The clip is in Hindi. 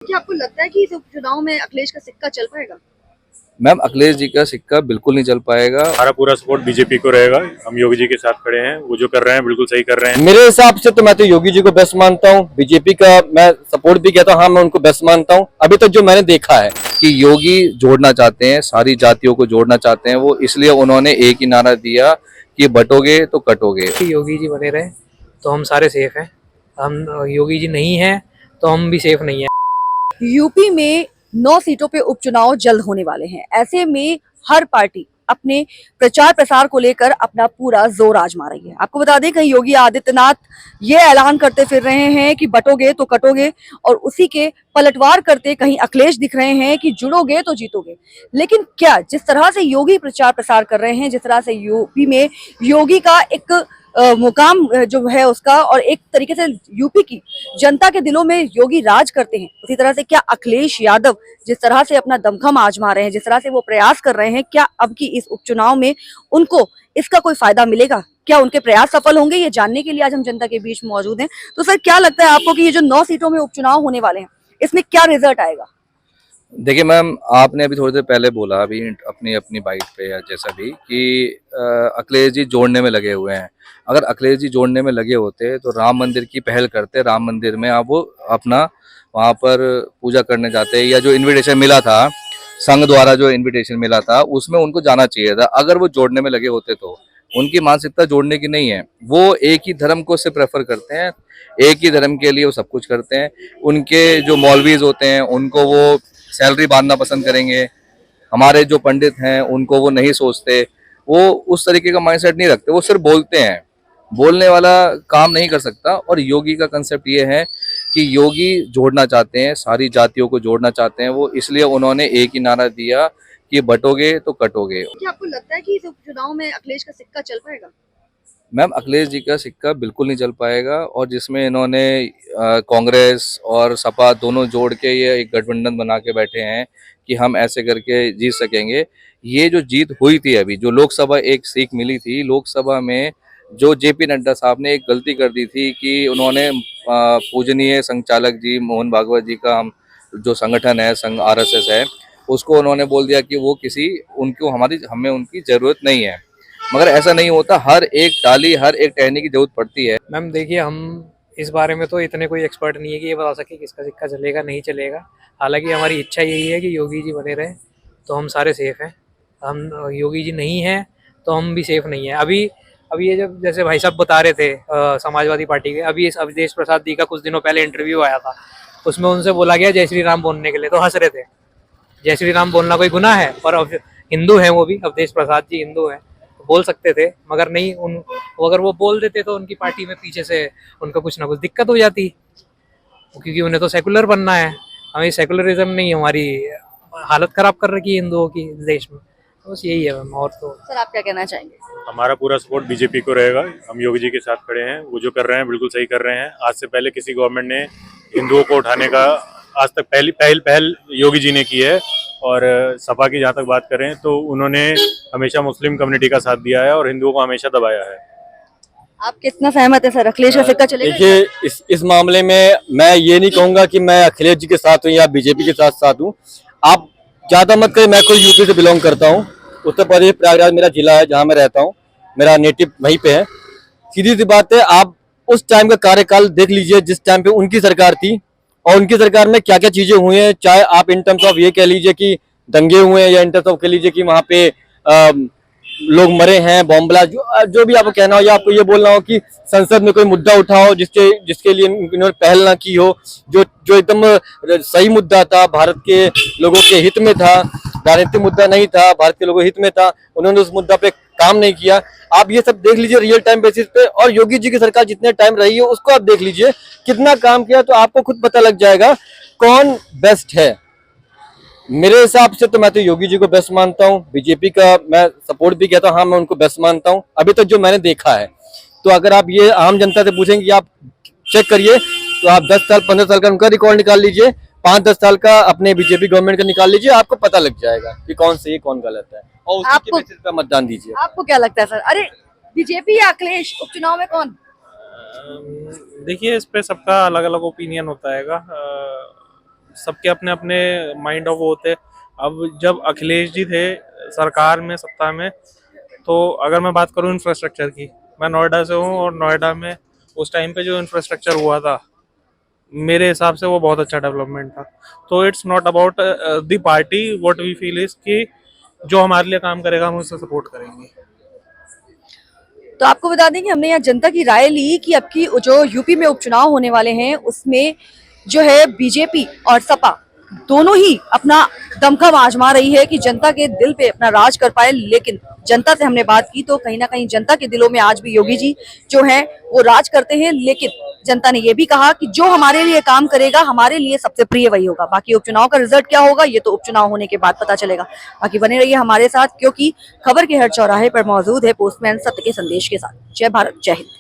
क्या आपको लगता है कि इस उपचुनाव में अखिलेश का सिक्का चल पाएगा? मैम, अखिलेश जी का सिक्का बिल्कुल नहीं चल पाएगा। हमारा पूरा सपोर्ट बीजेपी को रहेगा। हम योगी जी के साथ खड़े हैं। वो जो कर रहे हैं बिल्कुल सही कर रहे हैं। मेरे हिसाब से तो मैं तो योगी जी को बेस्ट मानता हूँ। बीजेपी का मैं सपोर्ट भी कहता हूँ, हाँ मैं उनको बेस्ट मानता हूँ अभी तक जो मैंने देखा है। कि योगी जोड़ना चाहते हैं, सारी जातियों को जोड़ना चाहते हैं। वो इसलिए उन्होंने एक ही नारा दिया कि बटोगे तो कटोगे। योगी जी बने रहे तो हम सारे सेफ हैं। हम योगी जी नहीं हैं तो हम भी सेफ नहीं है। यूपी में 9 सीटों पे उपचुनाव जल्द होने वाले हैं। ऐसे में हर पार्टी अपने प्रचार प्रसार को लेकर अपना पूरा जोर आजमा रही है। आपको बता दें, कहीं योगी आदित्यनाथ ये ऐलान करते फिर रहे हैं कि बटोगे तो कटोगे, और उसी के पलटवार करते कहीं अखिलेश दिख रहे हैं कि जुड़ोगे तो जीतोगे। लेकिन क्या जिस तरह से योगी प्रचार प्रसार कर रहे हैं, जिस तरह से यूपी में योगी का एक मुकाम जो है उसका, और एक तरीके से यूपी की जनता के दिलों में योगी राज करते हैं, उसी तरह से क्या अखिलेश यादव जिस तरह से अपना दमखम आजमा रहे हैं, जिस तरह से वो प्रयास कर रहे हैं, क्या अब की इस उपचुनाव में उनको इसका कोई फायदा मिलेगा? क्या उनके प्रयास सफल होंगे? ये जानने के लिए आज हम जनता के बीच मौजूद हैं। तो सर, क्या लगता है आपको कि ये जो 9 सीटों में उपचुनाव होने वाले हैं, इसमें क्या रिजल्ट आएगा? देखिए मैम, आपने अभी थोड़ी देर पहले बोला, अभी अपनी अपनी बाइट पे या जैसा भी, कि अखिलेश जी जोड़ने में लगे हुए हैं। अगर अखिलेश जी जोड़ने में लगे होते तो राम मंदिर की पहल करते, राम मंदिर में आप वो अपना वहाँ पर पूजा करने जाते, या जो इनविटेशन मिला था संघ द्वारा, जो इनविटेशन मिला था उसमें उनको जाना चाहिए था। अगर वो जोड़ने में लगे होते तो उनकी मानसिकता जोड़ने की नहीं है। वो एक ही धर्म को से प्रेफर करते हैं, एक ही धर्म के लिए वो सब कुछ करते हैं। उनके जो मौलवीज होते हैं उनको वो सैलरी बांधना पसंद करेंगे। हमारे जो पंडित हैं उनको वो नहीं सोचते, वो उस तरीके का माइंडसेट नहीं रखते। वो सिर्फ बोलते हैं, बोलने वाला काम नहीं कर सकता। और योगी का कंसेप्ट ये है कि योगी जोड़ना चाहते हैं, सारी जातियों को जोड़ना चाहते हैं। वो इसलिए उन्होंने एक ही नारा दिया कि बटोगे तो कटोगे। क्या आपको लगता है कि इस उपचुनाव में अखिलेश का सिक्का चल पाएगा? मैम, अखिलेश जी का सिक्का बिल्कुल नहीं चल पाएगा। और जिसमें इन्होंने कांग्रेस और सपा दोनों जोड़ के ये एक गठबंधन बना के बैठे हैं कि हम ऐसे करके जीत सकेंगे। ये जो जीत हुई थी, अभी जो लोकसभा एक सीट मिली थी, लोकसभा में जो जेपी नड्डा साहब ने एक गलती कर दी थी कि उन्होंने पूजनीय संचालक जी मोहन भागवत जी का, हम जो संगठन है संघ आरएसएस है, उसको उन्होंने बोल दिया कि वो किसी, उनको हमें उनकी जरूरत नहीं है। मगर ऐसा नहीं होता, हर एक टाली, हर एक टहनी की जरूरत पड़ती है। मैम देखिए, हम इस बारे में तो इतने कोई एक्सपर्ट नहीं है कि ये बता सके किसका सिक्का चलेगा नहीं चलेगा। हालांकि हमारी इच्छा यही है कि योगी जी बने रहे तो हम सारे सेफ हैं। हम योगी जी नहीं हैं तो हम भी सेफ नहीं है। अभी अभी ये जब जैसे भाई साहब बता रहे थे समाजवादी पार्टी के, अभी इस अवधेश प्रसाद जी का कुछ दिनों पहले इंटरव्यू आया था, उसमें उनसे बोला गया जय श्री राम बोलने के लिए, तो हंस रहे थे। जय श्री राम बोलना कोई गुनाह है? पर अब हिंदू हैं वो भी, अवधेश प्रसाद जी हिंदू हैं, बोल सकते थे। मगर नहीं, अगर वो बोल देते तो उनकी पार्टी में पीछे से उनका कुछ ना कुछ दिक्कत हो जाती, क्योंकि उन्हें तो सेकुलर बनना है। हमें सेकुलरिज्म नहीं, हमारी हालत खराब कर रखी है हिंदुओं की देश में। तो बस यही है मैम। और तो सर, आप क्या कहना चाहेंगे? हमारा पूरा सपोर्ट बीजेपी को रहेगा। हम योगी जी के साथ खड़े हैं। वो जो कर रहे हैं बिल्कुल सही कर रहे हैं। आज से पहले किसी गवर्नमेंट ने हिंदुओं को उठाने का आज तक पहल योगी जी ने की है। और सपा की जहाँ तक बात करें तो उन्होंने हमेशा मुस्लिम कम्युनिटी का साथ दिया है और हिंदुओं को हमेशा दबाया है। आप कितना सहमत है सर, अखिलेश का सिक्का चलेगा? देखिए, इस मामले में मैं ये नहीं कहूंगा कि मैं अखिलेश जी के साथ हूँ या बीजेपी के साथ हूँ। आप ज्यादा मत करें, मैं खुद यूपी से बिलोंग करता हूँ। उत्तर प्रदेश प्रयागराज मेरा जिला है जहाँ मैं रहता हूँ, मेरा नेटिव वहीं पे है। सीधी सी बात है, आप उस टाइम का कार्यकाल देख लीजिए जिस टाइम पे उनकी सरकार थी, और उनकी सरकार में क्या क्या चीजें हुई हैं। चाहे आप इन टर्म्स ऑफ ये कह लीजिए कि दंगे हुए हैं, या इन टर्म्स ऑफ कह लीजिए कि वहाँ पे लोग मरे हैं, बॉम्ब ब्लास्ट, जो भी आपको कहना हो, या आपको ये बोलना हो कि संसद में कोई मुद्दा उठा हो जिसके लिए इन्होंने पहल ना की हो, जो जो एकदम सही मुद्दा था, भारत के लोगों के हित में था, राजनीतिक मुद्दा नहीं था, भारत के लोगों के हित में था, उन्होंने उस मुद्दा पे काम नहीं किया। आप ये सब देख लीजिए रियल टाइम बेसिस पे, और योगी जी की सरकार जितने टाइम रही है उसको आप देख लीजिए कितना काम किया, तो आपको खुद पता लग जाएगा कौन बेस्ट है। मेरे हिसाब से तो मैं तो योगी जी को बेस्ट मानता हूँ। बीजेपी का मैं सपोर्ट भी कहता हूँ, हाँ मैं उनको बेस्ट मानता हूँ अभी तक जो मैंने देखा है। तो अगर आप ये आम जनता से पूछेंगे कि आप चेक करिए, तो आप 10 साल 15 साल का उनका रिकॉर्ड निकाल लीजिए, 5-10 साल का अपने बीजेपी गवर्नमेंट का निकाल लीजिए, आपको पता लग जाएगा कि कौन सही कौन गलत है, और उसी के बेसिस पे मतदान दीजिए। आपको क्या लगता है सर? अरे, बीजेपी या अखिलेश, उपचुनाव में कौन? देखिए, इस पे सबका अलग अलग ओपिनियन होता है। सबके अपने अपने माइंड ऑफ वो होते हैं। अब जब अखिलेश जी थे सरकार में, सत्ता में, तो अगर मैं बात करूं इंफ्रास्ट्रक्चर की, मैं नोएडा से हूं और नोएडा में उस टाइम पे जो इंफ्रास्ट्रक्चर हुआ था मेरे हिसाब से वो बहुत अच्छा डेवलपमेंट था। तो it's not about the party, what we feel is कि जो हमारे लिए काम करेगा हम उससे सपोर्ट करेंगे। तो आपको बता दें कि हमने यहाँ जनता की राय ली कि अब की जो यूपी में उपचुनाव होने वाले हैं उसमें जो है बीजेपी और सपा दोनों ही अपना दमखम आजमा रही है कि जनता के दिल पे अपना राज कर पाए। लेकिन जनता से हमने बात की तो कहीं ना कहीं जनता के दिलों में आज भी योगी जी जो है वो राज करते हैं। लेकिन जनता ने ये भी कहा कि जो हमारे लिए काम करेगा हमारे लिए सबसे प्रिय वही होगा। बाकी उपचुनाव का रिजल्ट क्या होगा ये तो उपचुनाव होने के बाद पता चलेगा। बाकी बने रहिए हमारे साथ, क्योंकि खबर के हर चौराहे पर मौजूद है पोस्टमैन सत्य के संदेश के साथ। जय भारत, जय हिंद।